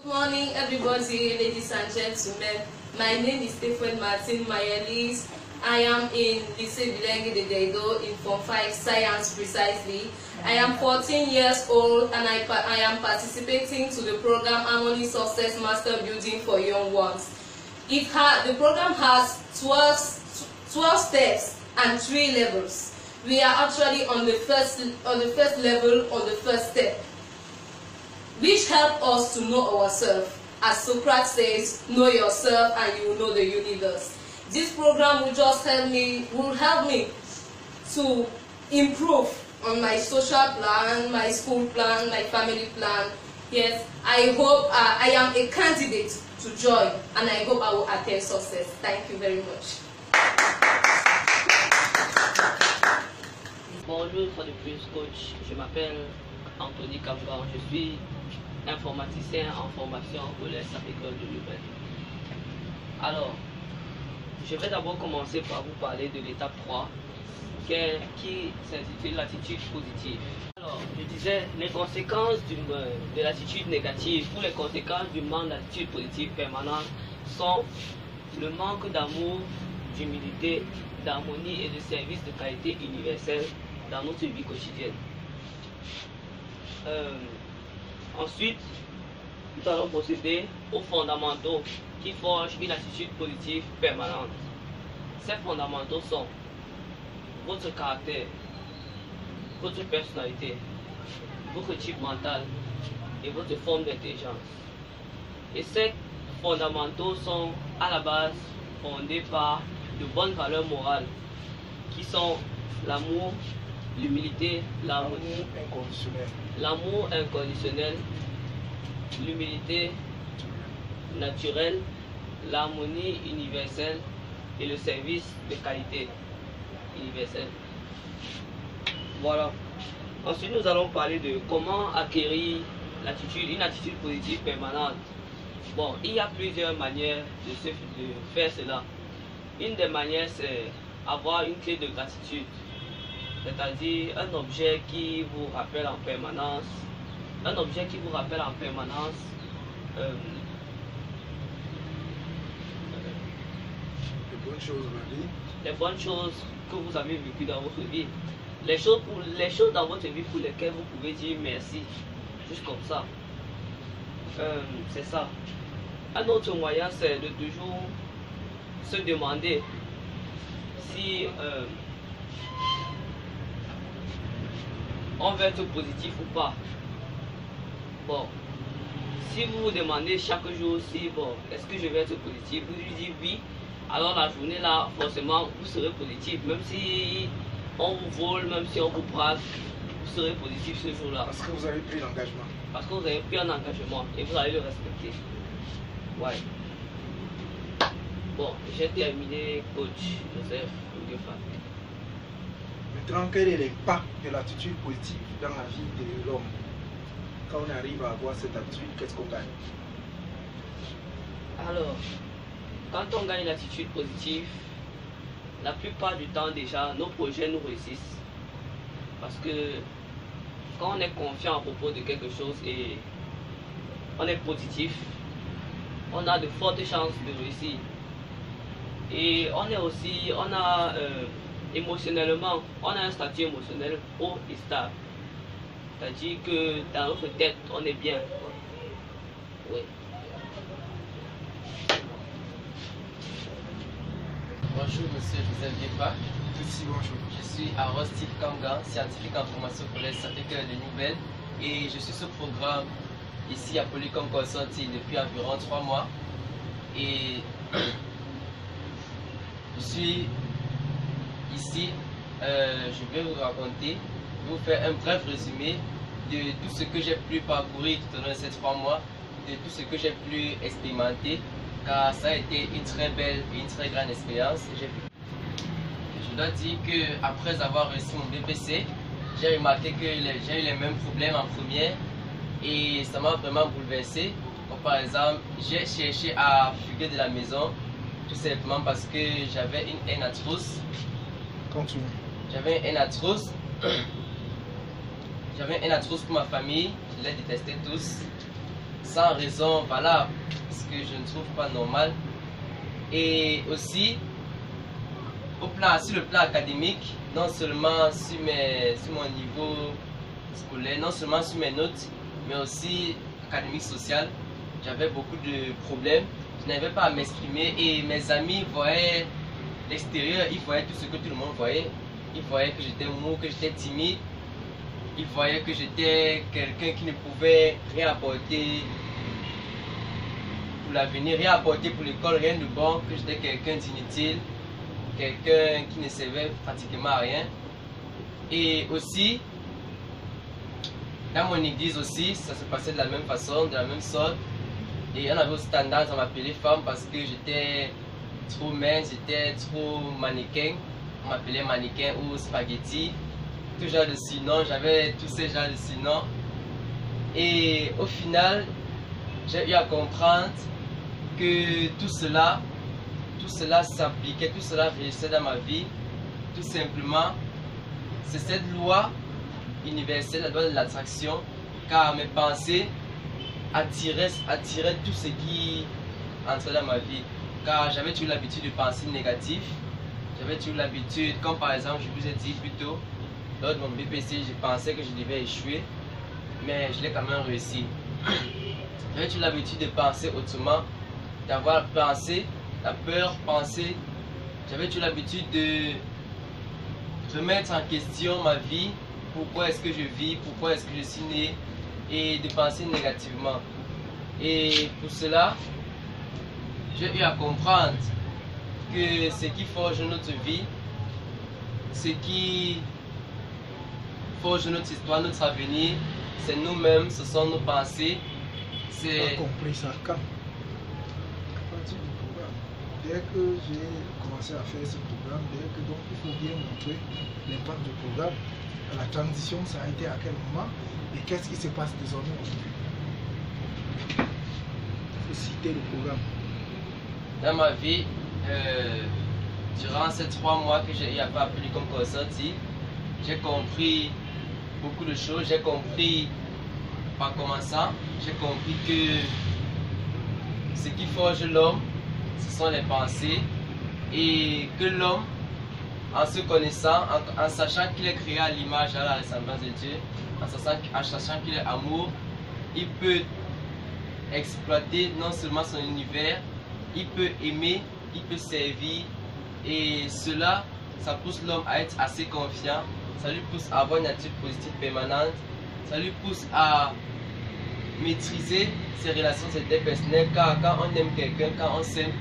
Good morning, everybody, ladies and gentlemen. My name is Stephen Martin Mayelis. I am in Lycée Bilingue de Deido in Form 5 Science precisely. I am 14 years old and I am participating to the program Harmony Success Master Building for Young Ones. The program has 12 steps and 3 levels. We are actually on the first level, on the first step, which help us to know ourselves. As Socrates says, know yourself and you will know the universe. This program will help me to improve on my social plan, my school plan, my family plan. Yes, I hope I am a candidate to join, and I hope I will attain success. Thank you very much. Bonjour, une fois de plus, coach. Je m'appelle Anthony Kamgan. Je suis informaticien en formation au collège Sacré-Cœur de Louvain. Alors, je vais d'abord commencer par vous parler de l'étape 3 qui s'intitule l'attitude positive. Alors, je disais, les conséquences de l'attitude négative ou les conséquences du manque d'attitude positive permanente sont le manque d'amour, d'humilité, d'harmonie et de service de qualité universelle dans notre vie quotidienne. Ensuite, nous allons procéder aux fondamentaux qui forgent une attitude positive permanente. Ces fondamentaux sont votre caractère, votre personnalité, votre type mental et votre forme d'intelligence. Et ces fondamentaux sont à la base fondés par de bonnes valeurs morales qui sont l'amour, l'humilité, l'harmonie, l'amour inconditionnel, l'humilité naturelle, l'harmonie universelle et le service de qualité universelle. Voilà. Ensuite, nous allons parler de comment acquérir une attitude positive permanente. Bon, il y a plusieurs manières de faire cela. Une des manières, c'est avoir une clé de gratitude, c'est-à-dire un objet qui vous rappelle en permanence, de bonnes choses dans la vie, les bonnes choses que vous avez vécues dans votre vie, les choses dans votre vie pour lesquelles vous pouvez dire merci, juste comme ça. C'est ça. Un autre moyen, c'est de toujours se demander si on veut être positif ou pas. Bon, si vous vous demandez chaque jour si est-ce que je vais être positif, vous lui dites oui, alors la journée là, forcément vous serez positif. Même si on vous vole, même si on vous braque, vous serez positif ce jour-là. parce que vous avez pris l'engagement. Parce que vous avez pris un engagement et vous allez le respecter. Ouais. Bon, j'ai terminé, coach Joseph Oudiofa. Maintenant, quel est l'impact de l'attitude positive dans la vie de l'homme? Quand on arrive à avoir cette attitude, qu'est-ce qu'on gagne? Alors, quand on gagne l'attitude positive, la plupart du temps déjà, nos projets nous réussissent. Parce que quand on est confiant à propos de quelque chose et on est positif, on a de fortes chances de réussir. Et émotionnellement, on a un statut émotionnel haut et stable. C'est-à-dire que dans notre tête, on est bien. Oui. Bonjour, monsieur Joseph Guépa. Merci, bonjour. Je suis Aros Steve Kamgan, scientifique en formation au collège Sacré-Cœur de Nouvelle. Et je suis ce programme ici à Polycom Consulting depuis environ 3 mois. Et je suis ici, je vais vous raconter, vous faire un bref résumé de tout ce que j'ai pu parcourir tout au long de ces 3 mois, de tout ce que j'ai pu expérimenter, car ça a été une très belle et une très grande expérience. Je dois dire qu'après avoir reçu mon BPC, j'ai remarqué que j'ai eu les mêmes problèmes en première et ça m'a vraiment bouleversé. Comme par exemple, j'ai cherché à fuguer de la maison tout simplement parce que j'avais une haine atroce. Continue. J'avais une haine atroce. J'avais une haine atroce pour ma famille, je les détestais tous. sans raison valable, ce que je ne trouve pas normal. Et aussi, sur le plan académique, non seulement sur mon niveau scolaire, non seulement sur mes notes, mais aussi académique social, j'avais beaucoup de problèmes. Je n'arrivais pas à m'exprimer et mes amis voyaient l'extérieur, ils voyaient tout ce que tout le monde voyait. Ils voyaient que j'étais mou, que j'étais timide. Ils voyaient que j'étais quelqu'un qui ne pouvait rien apporter pour l'avenir, rien apporter pour l'école, rien de bon, que j'étais quelqu'un d'inutile, quelqu'un qui ne servait pratiquement à rien. Et aussi, dans mon église aussi, ça se passait de la même façon, de la même sorte. Et on avait aussi tendance à m'appeler femme parce que j'étais trop mince, j'étais trop mannequin. On m'appelait mannequin ou spaghetti. Tout genre de surnoms, j'avais tous ces genres de surnoms. Et au final, j'ai eu à comprendre que tout cela s'appliquait, tout cela réussissait dans ma vie. Tout simplement, c'est cette loi universelle, la loi de l'attraction, car mes pensées attiraient tout ce qui entrait dans ma vie. Car j'avais toujours l'habitude de penser négatif. J'avais toujours l'habitude, comme par exemple, je vous ai dit plus tôt, lors de mon BPC, je pensais que je devais échouer, mais je l'ai quand même réussi. J'avais toujours l'habitude de penser autrement, d'avoir pensé, la peur, penser. J'avais toujours l'habitude de remettre en question ma vie, pourquoi est-ce que je vis, pourquoi est-ce que je suis né, et de penser négativement. Et pour cela, j'ai eu à comprendre que ce qui forge notre vie, ce qui forge notre histoire, notre avenir, c'est nous-mêmes, ce sont nos pensées. J'ai compris ça quand? À partir du programme. Dès que j'ai commencé à faire ce programme, donc il faut bien montrer l'impact du programme. La transition, ça a été à quel moment et qu'est-ce qui se passe désormais aujourd'hui? Il faut citer le programme. Dans ma vie, durant ces 3 mois que j'ai eu à faire appelé comme consorti, j'ai compris beaucoup de choses. J'ai compris, par commençant, j'ai compris que ce qui forge l'homme, ce sont les pensées, et que l'homme, en se connaissant, en sachant qu'il est créé à l'image et à la ressemblance de Dieu, en sachant qu'il est amour, il peut exploiter non seulement son univers, il peut aimer, il peut servir, et cela, ça pousse l'homme à être assez confiant, ça lui pousse à avoir une attitude positive permanente, ça lui pousse à maîtriser ses relations interpersonnelles, car quand on aime quelqu'un, quand on s'aime,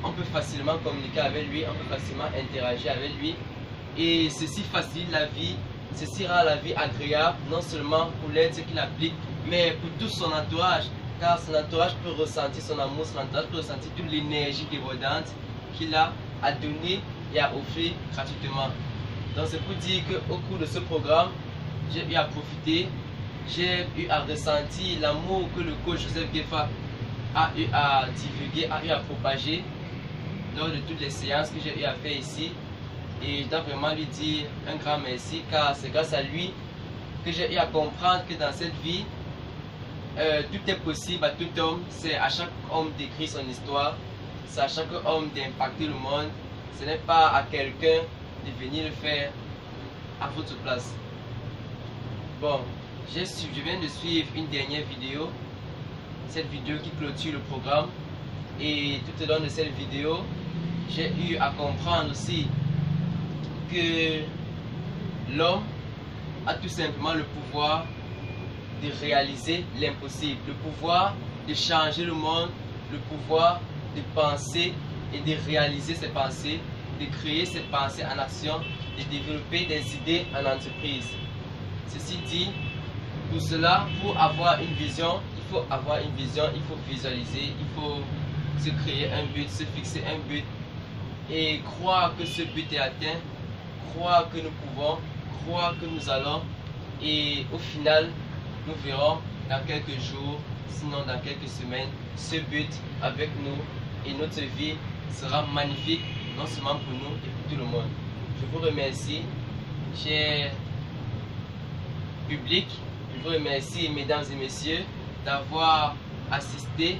on peut facilement communiquer avec lui, on peut facilement interagir avec lui, et ceci facilite la vie, ceci rend la vie agréable, non seulement pour l'être qu'il applique, mais pour tout son entourage, car son entourage peut ressentir son amour, son entourage peut ressentir toute l'énergie débordante qu'il a à donner et à offrir gratuitement. Donc c'est pour dire qu'au cours de ce programme, j'ai eu à profiter, j'ai eu à ressentir l'amour que le coach Joseph Gefa a eu à divulguer, a eu à propager lors de toutes les séances que j'ai eu à faire ici. Et je dois vraiment lui dire un grand merci, car c'est grâce à lui que j'ai eu à comprendre que dans cette vie, tout est possible à tout homme. C'est à chaque homme d'écrire son histoire, c'est à chaque homme d'impacter le monde. Ce n'est pas à quelqu'un de venir le faire à votre place. Bon, je viens de suivre une dernière vidéo, cette vidéo qui clôture le programme, et tout au long de cette vidéo, j'ai eu à comprendre aussi que l'homme a tout simplement le pouvoir de réaliser l'impossible, le pouvoir de changer le monde, le pouvoir de penser et de réaliser ses pensées, de créer ses pensées en action, de développer des idées en entreprise. Ceci dit, pour cela, pour avoir une vision, il faut avoir une vision, il faut visualiser, il faut se créer un but, se fixer un but et croire que ce but est atteint, croire que nous pouvons, croire que nous allons, et au final, nous verrons dans quelques jours, sinon dans quelques semaines, ce but avec nous, et notre vie sera magnifique, non seulement pour nous et pour tout le monde. Je vous remercie, cher public, je vous remercie, mesdames et messieurs, d'avoir assister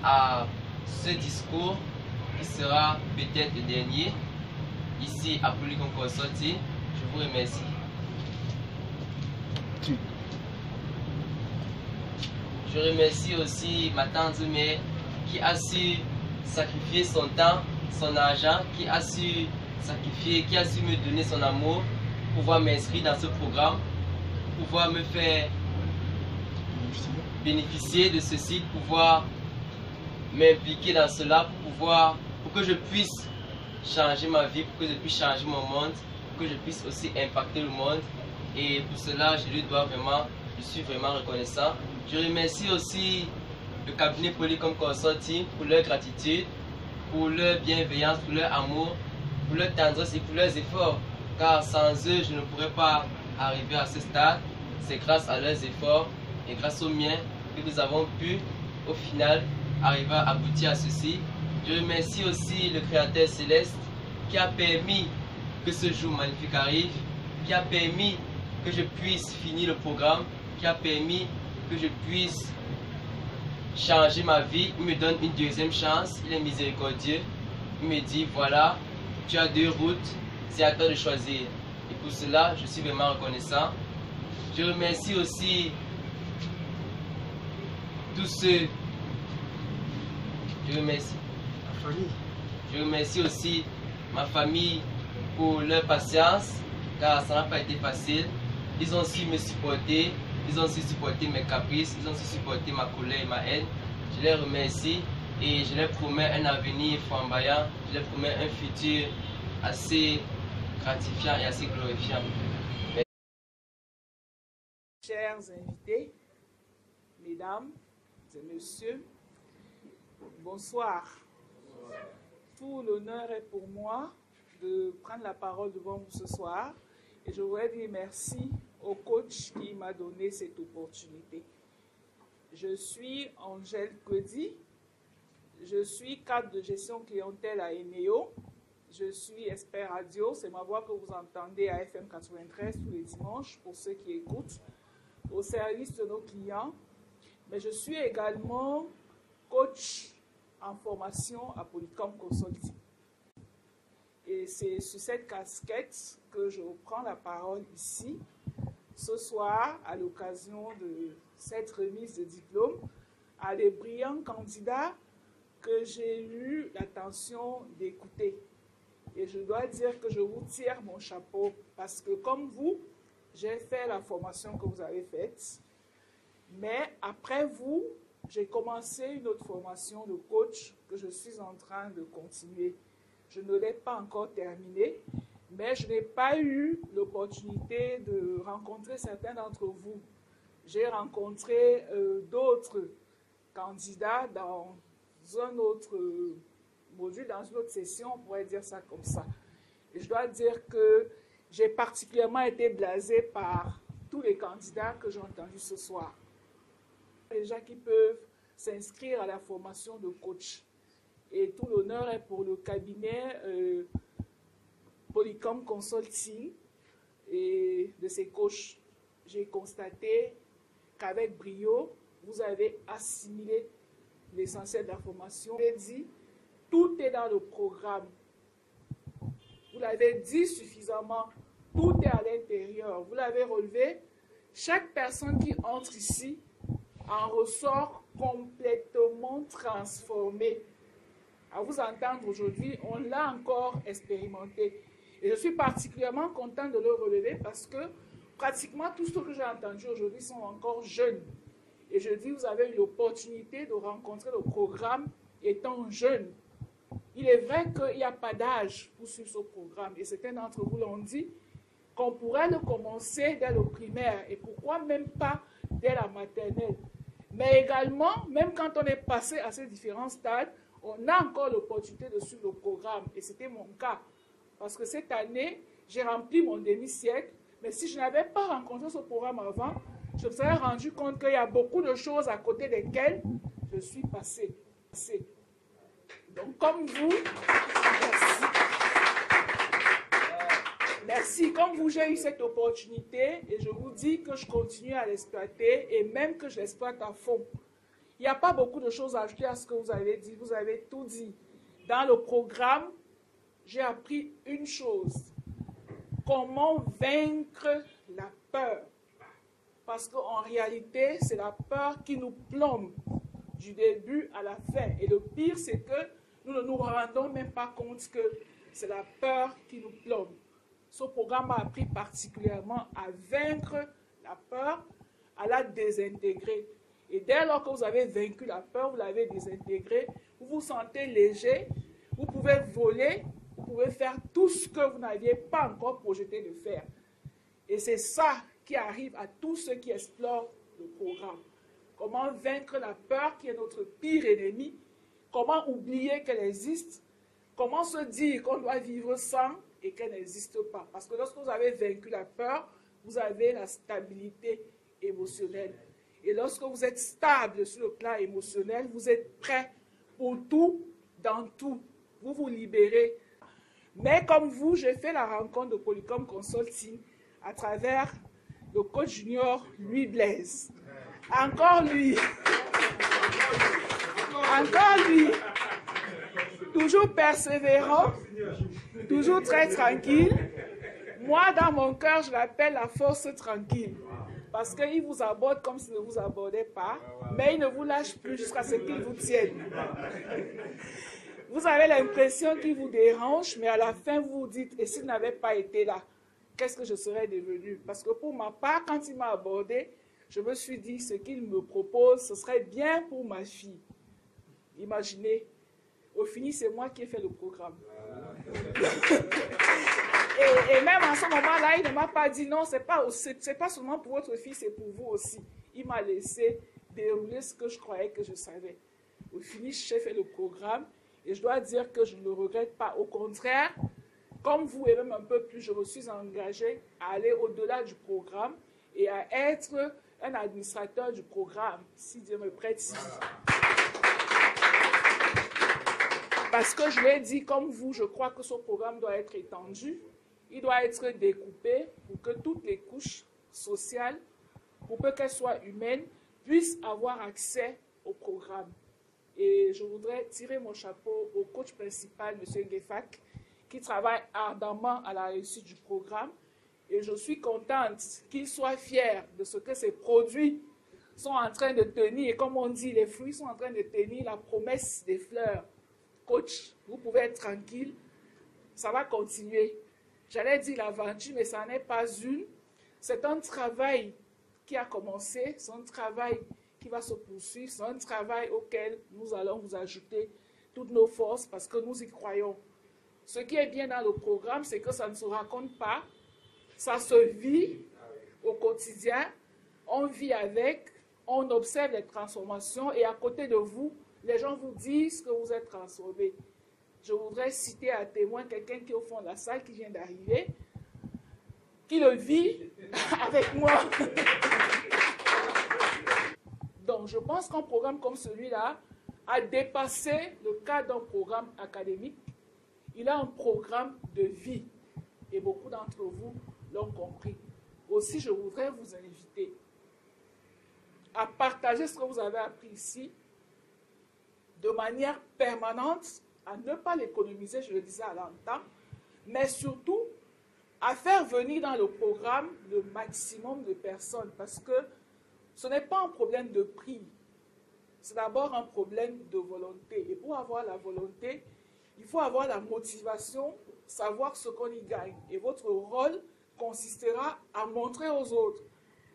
à ce discours qui sera peut-être le dernier ici à Polycom Consulting. Je vous remercie. Je remercie aussi ma tante mère qui a su sacrifier son temps, son argent, qui a su sacrifier, qui a su me donner son amour pour pouvoir m'inscrire dans ce programme, pour pouvoir me faire bénéficier de ceci, pour pouvoir m'impliquer dans cela, pour que je puisse changer ma vie, pour que je puisse changer mon monde, pour que je puisse aussi impacter le monde. Et pour cela, je suis vraiment reconnaissant. Je remercie aussi le cabinet Polycom Consulting pour leur gratitude, pour leur bienveillance, pour leur amour, pour leur tendresse et pour leurs efforts. Car sans eux, je ne pourrais pas arriver à ce stade. C'est grâce à leurs efforts et grâce aux miens que nous avons pu, au final, arriver à aboutir à ceci. Je remercie aussi le Créateur Céleste qui a permis que ce jour magnifique arrive, qui a permis que je puisse finir le programme, qui a permis que je puisse changer ma vie. Il me donne une deuxième chance, il est miséricordieux. Il me dit, voilà, tu as 2 routes, c'est à toi de choisir. Et pour cela, je suis vraiment reconnaissant. Je remercie aussi tous ceux. Je remercie. La famille. Je remercie aussi ma famille pour leur patience, car ça n'a pas été facile. Ils ont su me supporter, ils ont su supporter mes caprices, ils ont su supporter ma colère et ma haine. Je les remercie et je leur promets un avenir flamboyant, je leur promets un futur assez gratifiant et assez glorifiant. Chers invités, mesdames et messieurs, bonsoir. Tout l'honneur est pour moi de prendre la parole devant vous ce soir et je voudrais dire merci au coach qui m'a donné cette opportunité. Je suis Angèle Cody, je suis cadre de gestion clientèle à Eneo, je suis expert radio, c'est ma voix que vous entendez à FM 93 tous les dimanches pour ceux qui écoutent, au service de nos clients, mais je suis également coach en formation à Polycom Consulting. Et c'est sur cette casquette que je reprends la parole ici, ce soir, à l'occasion de cette remise de diplôme, à des brillants candidats que j'ai eu l'attention d'écouter. Et je dois dire que je vous tire mon chapeau, parce que comme vous, j'ai fait la formation que vous avez faite, mais après vous, j'ai commencé une autre formation de coach que je suis en train de continuer. Je ne l'ai pas encore terminée, mais je n'ai pas eu l'opportunité de rencontrer certains d'entre vous. J'ai rencontré d'autres candidats dans un autre module, dans une autre session, on pourrait dire ça comme ça. Et je dois dire que j'ai particulièrement été blasée par tous les candidats que j'ai entendus ce soir. Les gens qui peuvent s'inscrire à la formation de coach. Et tout l'honneur est pour le cabinet Polycom Consulting et de ses coachs. J'ai constaté qu'avec brio, vous avez assimilé l'essentiel de la formation. Vous l'avez dit, tout est dans le programme. Vous l'avez dit suffisamment, tout est à l'intérieur. Vous l'avez relevé. Chaque personne qui entre ici en ressort complètement transformé. À vous entendre aujourd'hui, on l'a encore expérimenté. Et je suis particulièrement contente de le relever parce que pratiquement tous ceux que j'ai entendus aujourd'hui sont encore jeunes. Et je dis, vous avez eu l'opportunité de rencontrer le programme étant jeune. Il est vrai qu'il n'y a pas d'âge pour suivre ce programme. Et certains d'entre vous l'ont dit, qu'on pourrait le commencer dès le primaire. Et pourquoi même pas dès la maternelle. Mais également, même quand on est passé à ces différents stades, on a encore l'opportunité de suivre le programme. Et c'était mon cas. Parce que cette année, j'ai rempli mon demi-siècle. Mais si je n'avais pas rencontré ce programme avant, je me serais rendu compte qu'il y a beaucoup de choses à côté desquelles je suis passée. Donc, comme vous, merci. Merci. Comme vous, j'ai eu cette opportunité et je vous dis que je continue à l'exploiter et même que je l'exploite à fond. Il n'y a pas beaucoup de choses à ajouter à ce que vous avez dit. Vous avez tout dit. Dans le programme, j'ai appris une chose. Comment vaincre la peur. Parce qu'en réalité, c'est la peur qui nous plombe du début à la fin. Et le pire, c'est que nous ne nous rendons même pas compte que c'est la peur qui nous plombe. Ce programme m'a appris particulièrement à vaincre la peur, à la désintégrer. Et dès lors que vous avez vaincu la peur, vous l'avez désintégrée, vous vous sentez léger, vous pouvez voler, vous pouvez faire tout ce que vous n'aviez pas encore projeté de faire. Et c'est ça qui arrive à tous ceux qui explorent le programme. Comment vaincre la peur qui est notre pire ennemi, comment oublier qu'elle existe, comment se dire qu'on doit vivre sans et qu'elle n'existe pas. Parce que lorsque vous avez vaincu la peur, vous avez la stabilité émotionnelle. Et lorsque vous êtes stable sur le plan émotionnel, vous êtes prêt pour tout, dans tout. Vous vous libérez. Mais comme vous, j'ai fait la rencontre de Polycom Consulting à travers le coach junior Louis Blaise. Encore lui. Encore lui. Toujours persévérant, toujours très tranquille. Moi, dans mon cœur, je l'appelle la force tranquille. Parce qu'il vous aborde comme s'il ne vous abordait pas, mais il ne vous lâche plus jusqu'à ce qu'il vous tienne. Vous avez l'impression qu'il vous dérange, mais à la fin, vous vous dites, et s'il n'avait pas été là, qu'est-ce que je serais devenu? Parce que pour ma part, quand il m'a abordé, je me suis dit, ce qu'il me propose, ce serait bien pour ma fille. Imaginez, au fini, c'est moi qui ai fait le programme. Et même à ce moment-là, il ne m'a pas dit, non, c'est pas seulement pour votre fille, c'est pour vous aussi. Il m'a laissé dérouler ce que je croyais que je savais. Au fini, j'ai fait le programme et je dois dire que je ne le regrette pas. Au contraire, comme vous et même un peu plus, je me suis engagée à aller au-delà du programme et à être un administrateur du programme, si Dieu me prête si. Parce que je l'ai dit, comme vous, je crois que ce programme doit être étendu. Il doit être découpé pour que toutes les couches sociales, pour peu qu'elles soient humaines, puissent avoir accès au programme. Et je voudrais tirer mon chapeau au coach principal, M. Gefak, qui travaille ardemment à la réussite du programme. Et je suis contente qu'il soit fier de ce que ses produits sont en train de tenir. Et comme on dit, les fruits sont en train de tenir la promesse des fleurs. Coach, vous pouvez être tranquille, ça va continuer. J'allais dire l'aventure, mais ça n'est pas une. C'est un travail qui a commencé, c'est un travail qui va se poursuivre, c'est un travail auquel nous allons vous ajouter toutes nos forces parce que nous y croyons. Ce qui est bien dans le programme, c'est que ça ne se raconte pas, ça se vit au quotidien, on vit avec, on observe les transformations et à côté de vous, les gens vous disent que vous êtes transformés. Je voudrais citer à témoin quelqu'un qui est au fond de la salle, qui vient d'arriver, qui le vit avec moi. Donc, je pense qu'un programme comme celui-là a dépassé le cadre d'un programme académique. Il a un programme de vie. Et beaucoup d'entre vous l'ont compris. Aussi, je voudrais vous inviter à partager ce que vous avez appris ici de manière permanente, à ne pas l'économiser, je le disais à l'instant, mais surtout à faire venir dans le programme le maximum de personnes, parce que ce n'est pas un problème de prix, c'est d'abord un problème de volonté. Et pour avoir la volonté, il faut avoir la motivation, savoir ce qu'on y gagne. Et votre rôle consistera à montrer aux autres,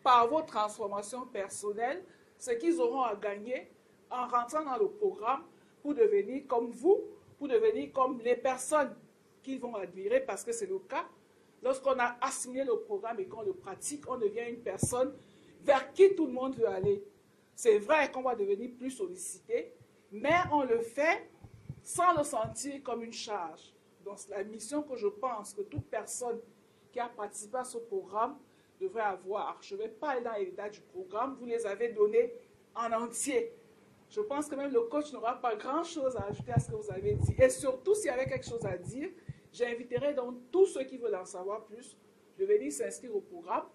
par vos transformations personnelles, ce qu'ils auront à gagner en rentrant dans le programme pour devenir comme vous, pour devenir comme les personnes qu'ils vont admirer, parce que c'est le cas. Lorsqu'on a assimilé le programme et qu'on le pratique, on devient une personne vers qui tout le monde veut aller. C'est vrai qu'on va devenir plus sollicité, mais on le fait sans le sentir comme une charge. Donc, c'est la mission que je pense que toute personne qui a participé à ce programme devrait avoir. Je ne vais pas aller dans les détails du programme, vous les avez donnés en entier. Je pense que même le coach n'aura pas grand-chose à ajouter à ce que vous avez dit. Et surtout, s'il y avait quelque chose à dire, j'inviterai donc tous ceux qui veulent en savoir plus de venir s'inscrire au programme,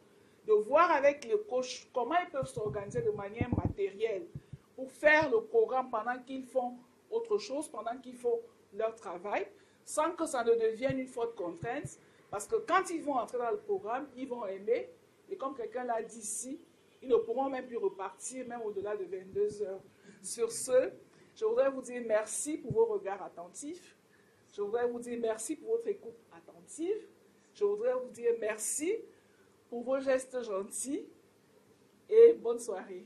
de voir avec le coach comment ils peuvent s'organiser de manière matérielle pour faire faire le programme pendant qu'ils font autre chose, pendant qu'ils font leur travail, sans que ça ne devienne une forte contrainte, parce que quand ils vont entrer dans le programme, ils vont aimer, et comme quelqu'un l'a dit ici, ils ne pourront même plus repartir, même au-delà de 22 heures. Sur ce, je voudrais vous dire merci pour vos regards attentifs, je voudrais vous dire merci pour votre écoute attentive, je voudrais vous dire merci pour vos gestes gentils, et bonne soirée.